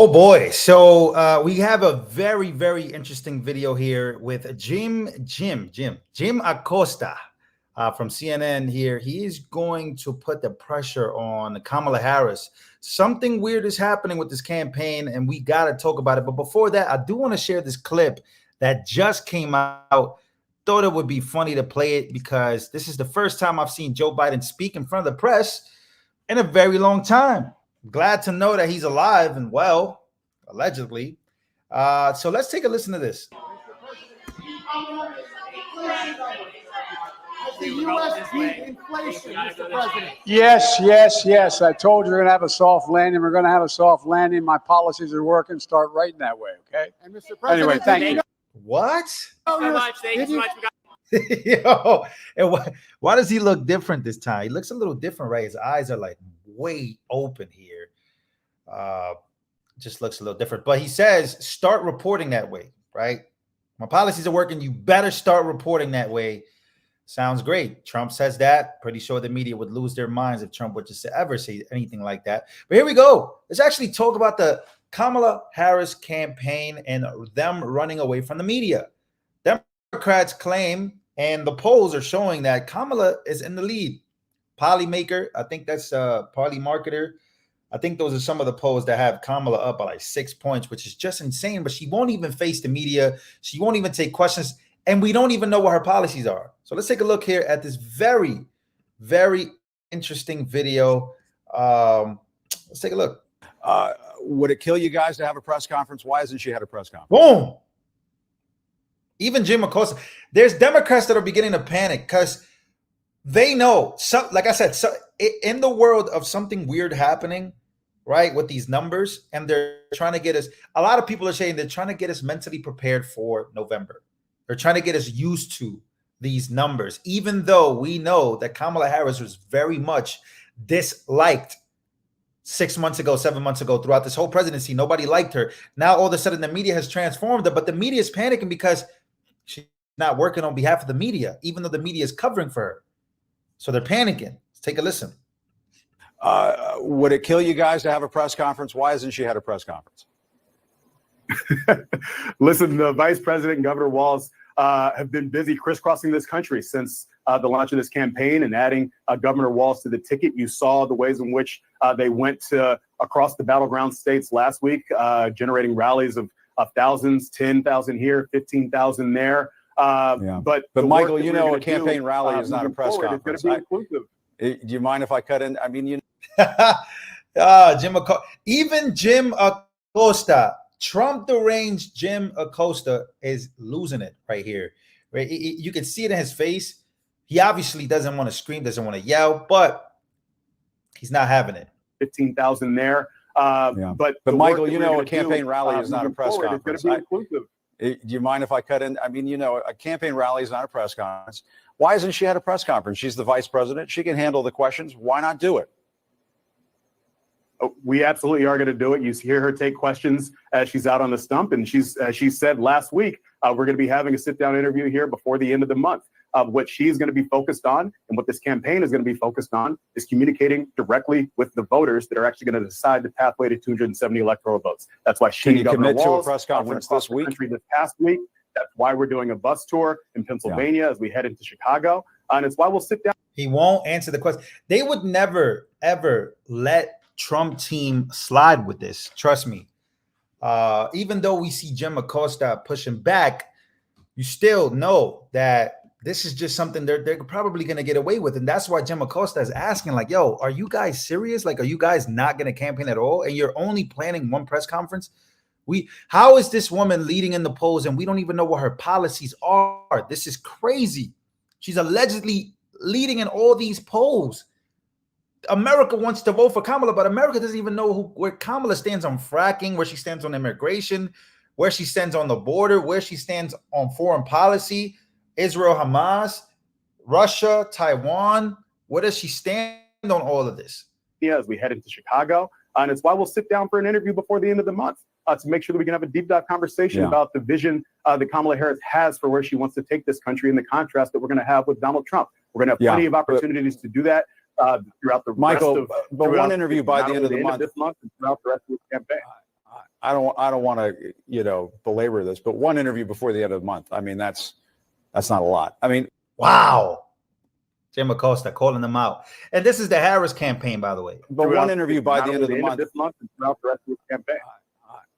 Oh boy. So we have a very, very interesting video here with Jim Acosta from CNN here. He is going to put the pressure on Kamala Harris. Something weird is happening with this campaign, and we got to talk about it. But before that, I do want to share this clip that just came out. Thought it would be funny to play it because this is the first time I've seen Joe Biden speak in front of the press in a very long time. Glad to know that he's alive and well, allegedly. So let's take a listen to this. The U.S. beat inflation, Mr. President. Yes. I told you we're going to have a soft landing. We're going to have a soft landing. My policies are working. Start writing that way, okay? And Mr. President, anyway, thank you. What? Thank you so much. Yo, and why does he look different this time? He looks a little different, right? His eyes are like way open here. Just looks a little different. But he says, start reporting that way, right? My policies are working. You better start reporting that way. Sounds great. Trump says that. Pretty sure the media would lose their minds if Trump would just ever say anything like that. But here we go. Let's actually talk about the Kamala Harris campaign and them running away from the media. Democrats claim, and the polls are showing that Kamala is in the lead. Polymaker, I think that's Party Marketer. I think those are some of the polls that have Kamala up by like 6 points, which is just insane. But she won't even face the media. She won't even take questions. And we don't even know what her policies are. So let's take a look here at this very, very interesting video. Let's take a look. Would it kill you guys to have a press conference? Why hasn't she had a press conference? Boom. Even Jim Acosta. There's Democrats that are beginning to panic because they know, like I said, in the world of something weird happening, right, with these numbers, and they're trying to get us, a lot of people are saying they're trying to get us mentally prepared for November. They're trying to get us used to these numbers, even though we know that Kamala Harris was very much disliked 6 months ago, 7 months ago, throughout this whole presidency. Nobody liked her. Now, all of a sudden, the media has transformed her, but the media is panicking because she's not working on behalf of the media, even though the media is covering for her. So they're panicking. Let's take a listen. Would it kill you guys to have a press conference? Why hasn't she had a press conference? Listen, the vice president and Governor Walz have been busy crisscrossing this country since the launch of this campaign and adding Governor Walz to the ticket. You saw the ways in which they went across the battleground states last week, generating rallies of thousands, 10,000 here, 15,000 there. But Michael, you know, a campaign rally is not a press conference. Do you mind if I cut in? I mean, you know. Even Jim Acosta, Trump deranged Jim Acosta is losing it right here. Right? You can see it in his face. He obviously doesn't want to scream, doesn't want to yell, but he's not having it. 15,000 there. But Michael, you know, a campaign rally is not a press conference. Do you mind if I cut in? I mean, you know, a campaign rally is not a press conference. Why hasn't she had a press conference? She's the vice president. She can handle the questions. Why not do it? We absolutely are going to do it. You hear her take questions as she's out on the stump. And she said last week, we're going to be having a sit-down interview here before the end of the month. What she's going to be focused on and what this campaign is going to be focused on is communicating directly with the voters that are actually going to decide the pathway to 270 electoral votes. That's why she can you commit to a press conference this week? This past week. That's why we're doing a bus tour in Pennsylvania as we head into Chicago. And it's why we'll sit down. He won't answer the question. They would never, ever let Trump team slide with this. Trust me. Even though we see Jim Acosta pushing back, you still know that this is just something they're probably going to get away with. And that's why Jim Acosta is asking, like, yo, are you guys serious? Like, are you guys not going to campaign at all? And you're only planning one press conference? How is this woman leading in the polls and we don't even know what her policies are? This is crazy. She's allegedly leading in all these polls. America wants to vote for Kamala, but America doesn't even know where Kamala stands on fracking, where she stands on immigration, where she stands on the border, where she stands on foreign policy, Israel, Hamas, Russia, Taiwan. Where does she stand on all of this? Yeah, as we head into Chicago. And it's why we'll sit down for an interview before the end of the month to make sure that we can have a deep dive conversation about the vision that Kamala Harris has for where she wants to take this country and the contrast that we're going to have with Donald Trump. We're going to have plenty of opportunities to do that throughout the Michael, rest of but one interview by the end of the month. This month and throughout the rest of the campaign. I don't want to, belabor this, but one interview before the end of the month. I mean, that's not a lot. I mean, wow. Jim Acosta calling them out. And this is the Harris campaign, by the way. But one interview by the end of the month. This month and throughout the rest of the campaign.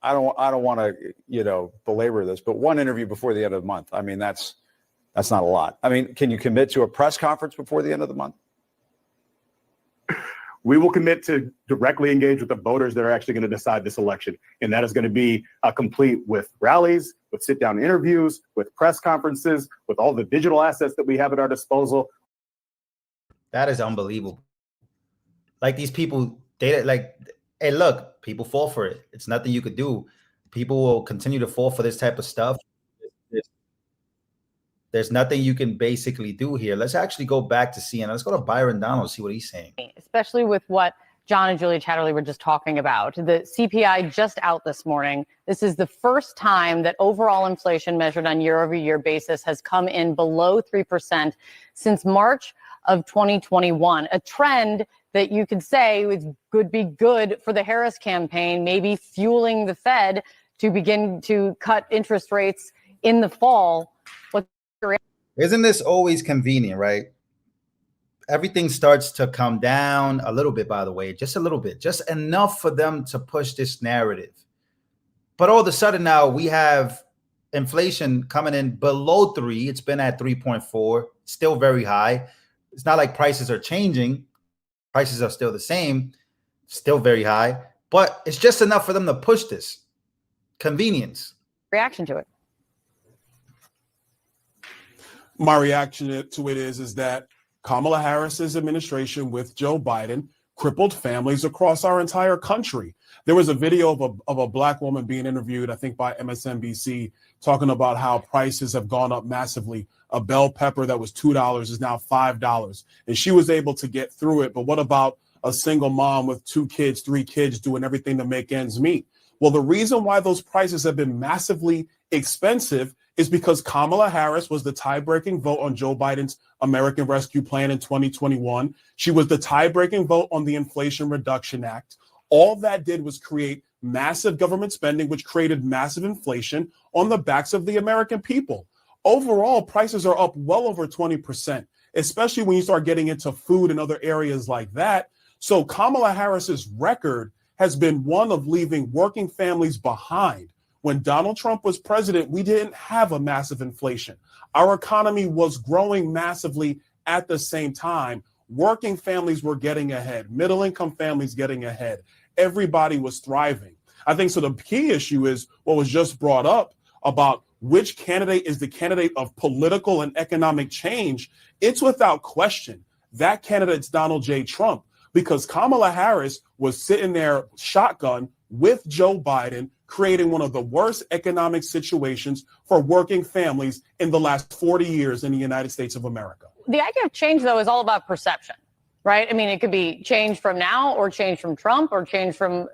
I don't want to, belabor this, but one interview before the end of the month. I mean, that's not a lot. I mean, can you commit to a press conference before the end of the month? We will commit to directly engage with the voters that are actually going to decide this election. And that is going to be complete with rallies, with sit-down interviews, with press conferences, with all the digital assets that we have at our disposal. That is unbelievable. Like these people, hey, look, people fall for it. It's nothing you could do. People will continue to fall for this type of stuff. There's nothing you can basically do here. Let's actually go back to CNN. Let's go to Byron Donald, see what he's saying. Especially with what John and Julia Chatterley were just talking about. The CPI just out this morning. This is the first time that overall inflation measured on year-over-year basis has come in below 3% since March of 2021, a trend that you could say could be good for the Harris campaign, maybe fueling the Fed to begin to cut interest rates in the fall. Isn't this always convenient, right? Everything starts to come down a little bit, by the way, just a little bit, just enough for them to push this narrative. But all of a sudden now we have inflation coming in below 3. It's been at 3.4, still very high. It's not like prices are changing. Prices are still the same, still very high, but it's just enough for them to push this. Convenience. Reaction to it. My reaction to it is that Kamala Harris's administration with Joe Biden crippled families across our entire country. There was a video of a black woman being interviewed, I think by MSNBC, talking about how prices have gone up massively. A bell pepper that was $2 is now $5, and she was able to get through it. But what about a single mom with 2 kids, 3 kids doing everything to make ends meet? Well, the reason why those prices have been massively expensive is because Kamala Harris was the tie-breaking vote on Joe Biden's American Rescue Plan in 2021. She was the tie-breaking vote on the Inflation Reduction Act. All that did was create massive government spending, which created massive inflation on the backs of the American people. Overall, prices are up well over 20%, especially when you start getting into food and other areas like that. So Kamala Harris's record has been one of leaving working families behind. When Donald Trump was president, we didn't have a massive inflation. Our economy was growing massively at the same time. Working families were getting ahead. Middle-income families getting ahead. Everybody was thriving. I think so. The key issue is what was just brought up about which candidate is the candidate of political and economic change. It's without question that candidate's Donald J. Trump, because Kamala Harris was sitting there shotgun with Joe Biden, creating one of the worst economic situations for working families in the last 40 years in the United States of America. The idea of change, though, is all about perception, right? I mean, it could be change from now or change from Trump or change from,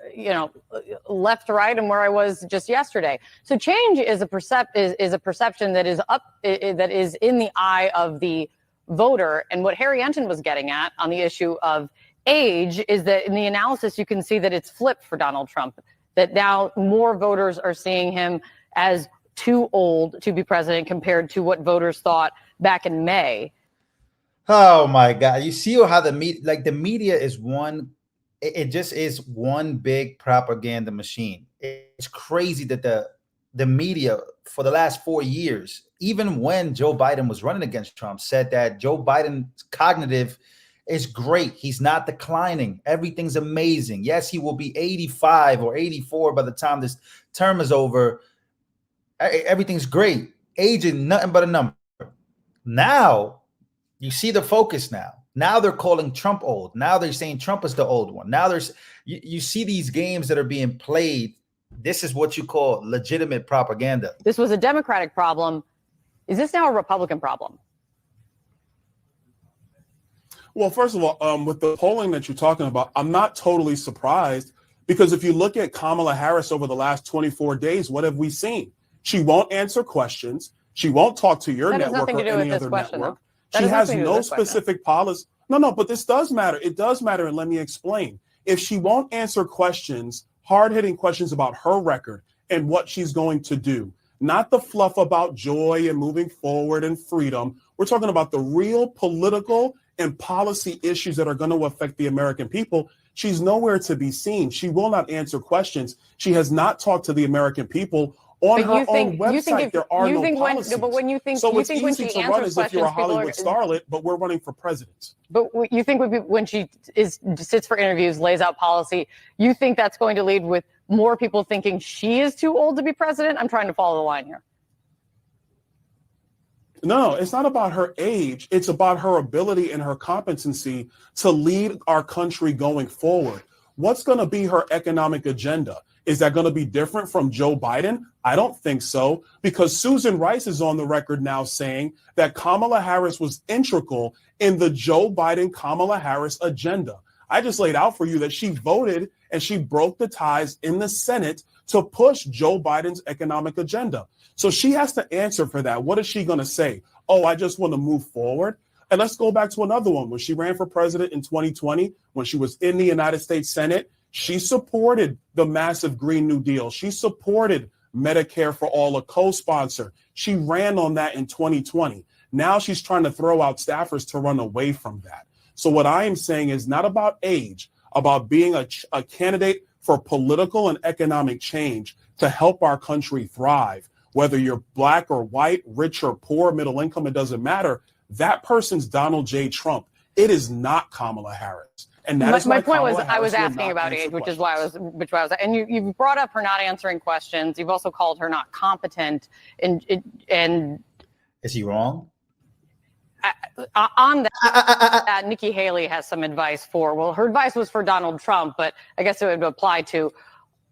left to right and where I was just yesterday. So change is a perception that is that is in the eye of the voter. And what Harry Enton was getting at on the issue of age is that in the analysis, you can see that it's flipped for Donald Trump, that now more voters are seeing him as too old to be president compared to what voters thought back in May. Oh my God. You see how the media is one, it just is one big propaganda machine. It's crazy that the media for the last 4 years, even when Joe Biden was running against Trump, said that Joe Biden's cognitive is great. He's not declining. Everything's amazing. Yes, he will be 85 or 84 by the time this term is over. Everything's great. Aging, nothing but a number. Now, you see the focus now. Now they're calling Trump old. Now they're saying Trump is the old one. Now you see these games that are being played. This is what you call legitimate propaganda. This was a Democratic problem. Is this now a Republican problem? Well, first of all, with the polling that you're talking about, I'm not totally surprised, because if you look at Kamala Harris over the last 24 days, what have we seen? She won't answer questions. She won't talk to your network or any other network. She has no specific policy. No, but this does matter. It does matter. And let me explain. If she won't answer questions, hard-hitting questions about her record and what she's going to do. Not the fluff about joy and moving forward and freedom. We're talking about the real political and policy issues that are going to affect the American people. She's nowhere to be seen. She will not answer questions. She has not talked to the American people. On her own website, there are no policies. But when you think, so you it's think when easy she to run answers as if you're a questions, Hollywood starlet, but we're running for president. But you think when she sits for interviews, lays out policy, you think that's going to lead with more people thinking she is too old to be president? I'm trying to follow the line here. No, it's not about her age. It's about her ability and her competency to lead our country going forward. What's going to be her economic agenda? Is that going to be different from Joe Biden? I don't think so, because Susan Rice is on the record now saying that Kamala Harris was integral in the Joe Biden-Kamala Harris agenda. I just laid out for you that she voted and she broke the ties in the Senate to push Joe Biden's economic agenda. So she has to answer for that. What is she going to say? Oh, I just want to move forward. And let's go back to another one. When she ran for president in 2020, when she was in the United States Senate, she supported the massive Green New Deal. She supported Medicare for all, a co-sponsor. She ran on that in 2020. Now she's trying to throw out staffers to run away from that. So what I am saying is not about age, about being a candidate for political and economic change to help our country thrive. Whether you're black or white, rich or poor, middle income, it doesn't matter. That person's Donald J. Trump. It is not Kamala Harris. And that is my point Kamala was, I was Harris asking about age, which is why I was, and you brought up her not answering questions. You've also called her not competent, and is he wrong? On that, Nikki Haley has some advice for. Well, her advice was for Donald Trump, but I guess it would apply to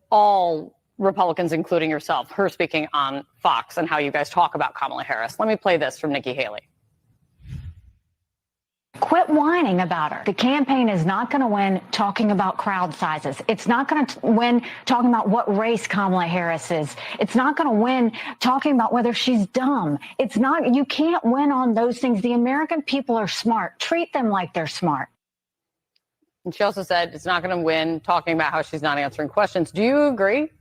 all Republicans, including yourself. Her speaking on Fox and how you guys talk about Kamala Harris. Let me play this from Nikki Haley. Quit whining about her. The campaign is not going to win talking about crowd sizes. It's not going to win talking about what race Kamala Harris is. It's not going to win talking about whether she's dumb. It's not, you can't win on those things. The American people are smart. Treat them like they're smart. And she also said it's not going to win talking about how she's not answering questions. Do you agree?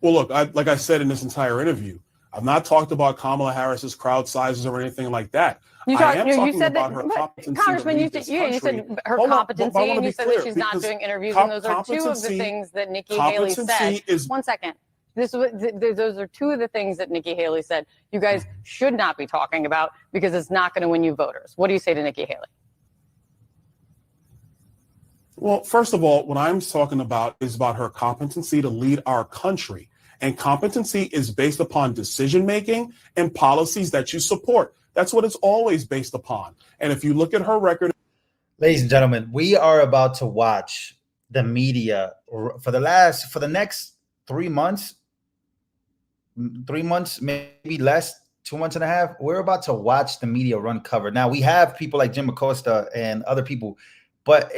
Well, look, like I said in this entire interview, I've not talked about Kamala Harris's crowd sizes or anything like that. You said about that, her competency. Congressman, you said her competency, and you said that she's not doing interviews, and those are two of the things that Nikki Haley said. One second. Those are two of the things that Nikki Haley said you guys should not be talking about because it's not going to win you voters. What do you say to Nikki Haley? Well, first of all, what I'm talking about is about her competency to lead our country. And competency is based upon decision-making and policies that you support. That's what it's always based upon. And if you look at her record. Ladies and gentlemen, we are about to watch the media for the next 3 months, maybe less, 2 months and a half. We're about to watch the media run cover. Now, we have people like Jim Acosta and other people, but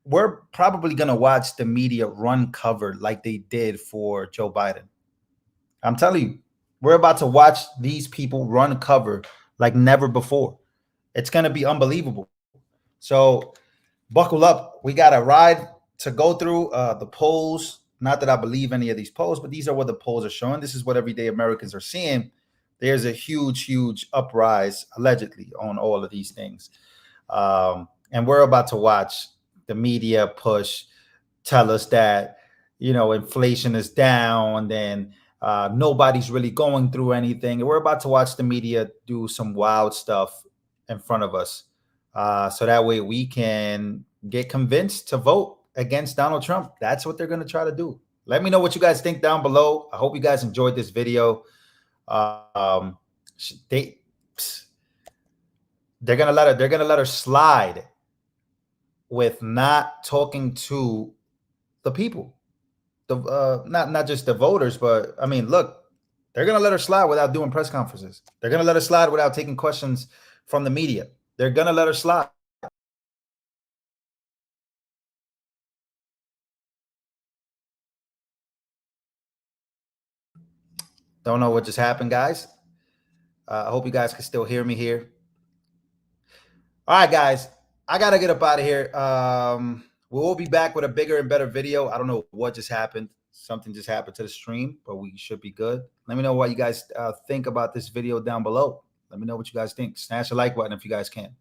we're probably going to watch the media run cover like they did for Joe Biden. I'm telling you, we're about to watch these people run cover like never before. It's going to be unbelievable. So buckle up. We got a ride to go through the polls. Not that I believe any of these polls, but these are what the polls are showing. This is what everyday Americans are seeing. There's a huge, huge uprise, allegedly, on all of these things. And we're about to watch the media push, tell us that, inflation is down and nobody's really going through anything. And we're about to watch the media do some wild stuff in front of us. So that way we can get convinced to vote against Donald Trump. That's what they're going to try to do. Let me know what you guys think down below. I hope you guys enjoyed this video. They're going to let her slide with not talking to the people. Not just the voters, but I mean, look, they're going to let her slide without doing press conferences. They're going to let her slide without taking questions from the media. They're going to let her slide. Don't know what just happened, guys. I hope you guys can still hear me here. All right, guys, I got to get up out of here. We'll be back with a bigger and better video. I don't know what just happened. Something just happened to the stream, but we should be good. Let me know what you guys think about this video down below. Let me know what you guys think. Smash the like button if you guys can.